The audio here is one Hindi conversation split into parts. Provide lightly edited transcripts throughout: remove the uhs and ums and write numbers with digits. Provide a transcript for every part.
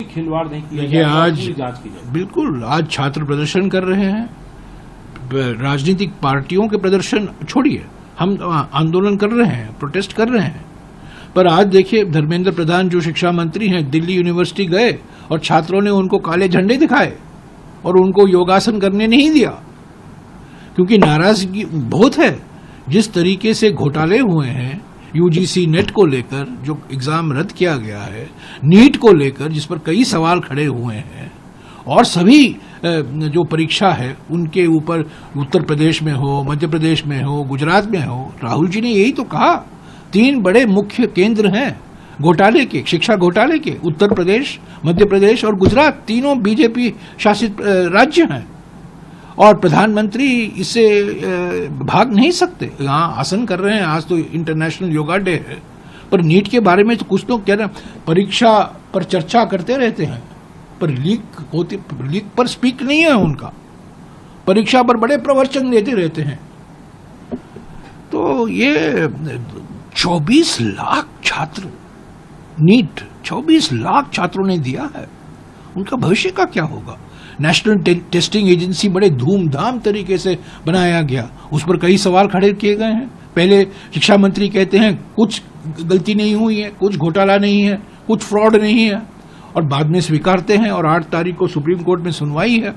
खिलवाड़ नहीं किया देखिए आज जांच की जाए। बिल्कुल, आज छात्र प्रदर्शन कर रहे हैं, राजनीतिक पार्टियों के प्रदर्शन छोड़िए, हम आंदोलन कर रहे हैं, प्रोटेस्ट कर रहे हैं। पर आज देखिए धर्मेंद्र प्रधान जो शिक्षा मंत्री हैं, दिल्ली यूनिवर्सिटी गए और छात्रों ने उनको काले झंडे दिखाए और उनको योगासन करने नहीं दिया, क्योंकि नाराजगी बहुत है। जिस तरीके से घोटाले हुए हैं यूजीसी नेट को लेकर, जो एग्जाम रद्द किया गया है, नीट को लेकर जिस पर कई सवाल खड़े हुए हैं, और सभी जो परीक्षा है उनके ऊपर उत्तर प्रदेश में हो, मध्य प्रदेश में हो, गुजरात में हो, राहुल जी ने यही तो कहा 3 बड़े मुख्य केंद्र हैं घोटाले के, शिक्षा घोटाले के, उत्तर प्रदेश, मध्य प्रदेश और गुजरात, तीनों बीजेपी शासित राज्य हैं और प्रधानमंत्री इससे भाग नहीं सकते। यहाँ आसन कर रहे हैं, आज तो इंटरनेशनल योगा डे है, पर नीट के बारे में तो कुछ तो कह रहे हैं, परीक्षा पर चर्चा करते रहते हैं पर लीक पर स्पीक नहीं है उनका, परीक्षा पर बड़े प्रवचन देते रहते हैं। तो ये 24 लाख छात्र, नीट 24 लाख छात्रों ने दिया है, उनका भविष्य का क्या होगा? नेशनल टेस्टिंग एजेंसी बड़े धूमधाम तरीके से बनाया गया, उस पर कई सवाल खड़े किए गए हैं। पहले शिक्षा मंत्री कहते हैं कुछ गलती नहीं हुई है, कुछ घोटाला नहीं है, कुछ फ्रॉड नहीं है, और बाद में स्वीकारते हैं और 8 तारीख को सुप्रीम कोर्ट में सुनवाई है।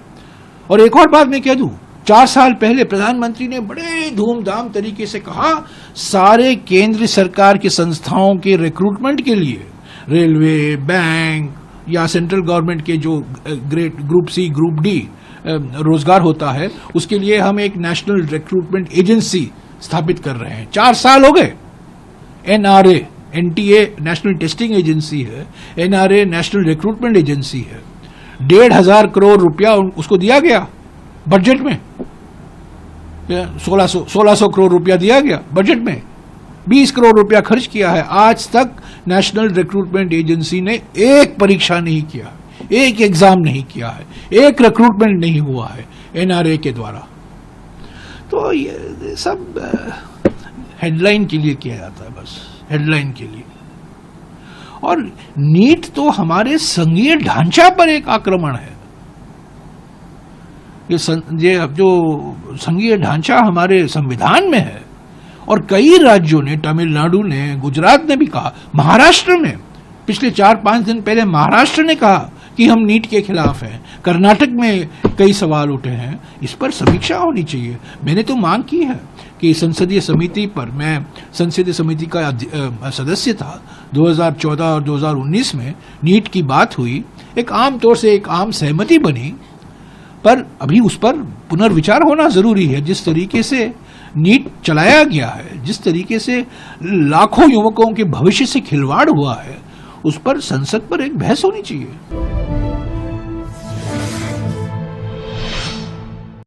और एक और बात मैं कह दूं, 4 साल पहले प्रधानमंत्री ने बड़े धूमधाम तरीके से कहा सारे केंद्र सरकार की संस्थाओं के रिक्रूटमेंट के लिए, रेलवे, बैंक या सेंट्रल गवर्नमेंट के जो ग्रुप सी, ग्रुप डी रोजगार होता है, उसके लिए हम एक नेशनल रिक्रूटमेंट एजेंसी स्थापित कर रहे हैं। 4 साल हो गए। NRA, NTA national testing agency है, NRA नेशनल रिक्रूटमेंट एजेंसी है। 1,500 करोड़ रुपया उसको दिया गया बजट में, 1600 करोड़ रुपया दिया गया बजट में, 20 करोड़ रुपया खर्च किया है। आज तक नेशनल रिक्रूटमेंट एजेंसी ने एक परीक्षा नहीं किया, एक एग्जाम नहीं किया है, एक रिक्रूटमेंट नहीं हुआ है NRA के द्वारा। तो ये सब हेडलाइन के लिए किया जाता है, बस हेडलाइन के लिए। और नीट तो हमारे संघीय ढांचा पर एक आक्रमण है। ये जो संघीय ढांचा हमारे संविधान में है, और कई राज्यों ने, तमिलनाडु ने, गुजरात ने भी कहा, महाराष्ट्र ने पिछले 4-5 दिन पहले महाराष्ट्र ने कहा कि हम नीट के खिलाफ हैं, कर्नाटक में कई सवाल उठे हैं, इस पर समीक्षा होनी चाहिए। मैंने तो मांग की है कि संसदीय समिति पर, मैं संसदीय समिति का सदस्य था 2014 और 2019 में, नीट की बात हुई, एक आम तौर से एक आम सहमति बनी, पर अभी उस पर पुनर्विचार होना जरूरी है। जिस तरीके से नीट चलाया गया है, जिस तरीके से लाखों युवकों के भविष्य से खिलवाड़ हुआ है, उस पर संसद पर एक बहस होनी चाहिए।